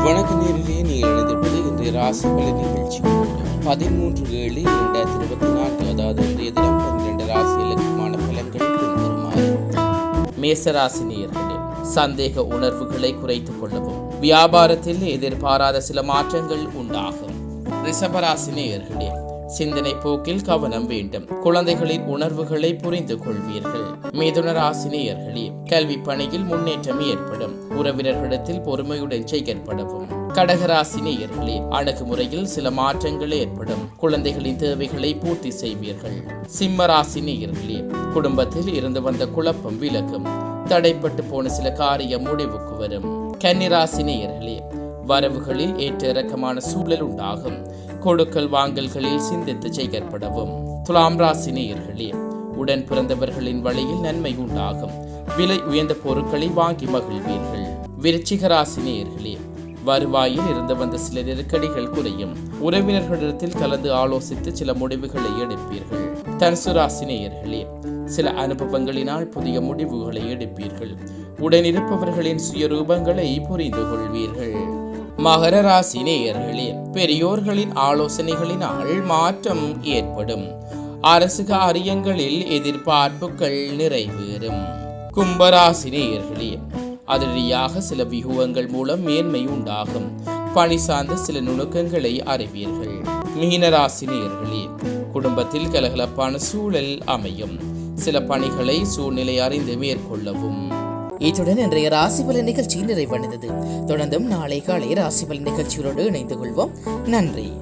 வணக்க நேரிலே நீங்கள் இணைந்திருப்பது இன்றைய ராசி பலன் நிகழ்ச்சி 13/7/2024, அதாவது இன்றைய தினம் 12 ராசிகளுக்குமான பலன்கள் பின்வருமாறு. மேசராசி நேயர்களே, சந்தேக உணர்வுகளை குறைத்துக் கொள்ளவும், வியாபாரத்தில் எதிர்பாராத சில மாற்றங்கள் உண்டாகும். ரிஷபராசி நேயர்களே, சிந்தனை போக்கில் கவனம் வேண்டும். குழந்தைகளின் உணர்வுகளை புரிந்து கொள்வீர்கள். மிதுன ராசி நேயர்களே, கல்வி பணியில் முன்னேற்றம் ஏற்படும். உறவினர்களிடத்தில் பொறுமையுடன் செயற்படவும். கடகராசி நேயர்களே, அணுகுமுறையில் சில மாற்றங்கள் ஏற்படும். குழந்தைகளின் தேவைகளை பூர்த்தி செய்வீர்கள். சிம்ம ராசி நேயர்களே, குடும்பத்தில் இருந்து வந்த குழப்பம் விலகும். தடைப்பட்டு போன சில காரியம் முடிவுக்கு வரும். கன்னிராசி நேயர்களே, வரவுகளில் ஏற்ற இறக்கமான சூழல் உண்டாகும். கொடுக்கல் வாங்கல்களில் சிந்தித்து செயற்படவும். துலாம் ராசி நேயர்களே, உடன் பிறந்தவர்களின் வழியில் நன்மை உண்டாகும். விலை உயர்ந்த பொருட்களை வாங்கி மகிழ்வீர்கள். விருச்சிக ராசி நேயர்களே, வருவாயில் இருந்து வந்த சில நெருக்கடிகள் குறையும். உறவினர்களிடத்தில் கலந்து ஆலோசித்து சில முடிவுகளை எடுப்பீர்கள். தனுசு ராசி நேயர்களே, சில அனுபவங்களினால் புதிய முடிவுகளை எடுப்பீர்கள். உடனிருப்பவர்களின் சுயரூபங்களை புரிந்து கொள்வீர்கள். மகர ராசி நேயர்களே, பெரியோர்களின் ஆலோசனைகளினால் மாற்றம் ஏற்படும். அரசு காரியங்களில் எதிர்பார்ப்புகள் நிறைவேறும். கும்பராசி நேயர்களே, அதிரடியாக சில வியூகங்கள் மூலம் மேன்மை உண்டாகும். பணி சார்ந்த சில நுணுக்கங்களை அறிவீர்கள். மீனராசி நேயர்களே, குடும்பத்தில் கலகலப்பான சூழல் அமையும். சில பணிகளை சூழ்நிலை அறிந்து மேற்கொள்ளவும். இத்துடன் இன்றைய ராசி பலன் நிகழ்ச்சி நிறைவடைந்தது. தொடர்ந்தும் நாளை காலை ராசி பலன் நிகழ்ச்சியோடு இணைந்து கொள்வோம். நன்றி.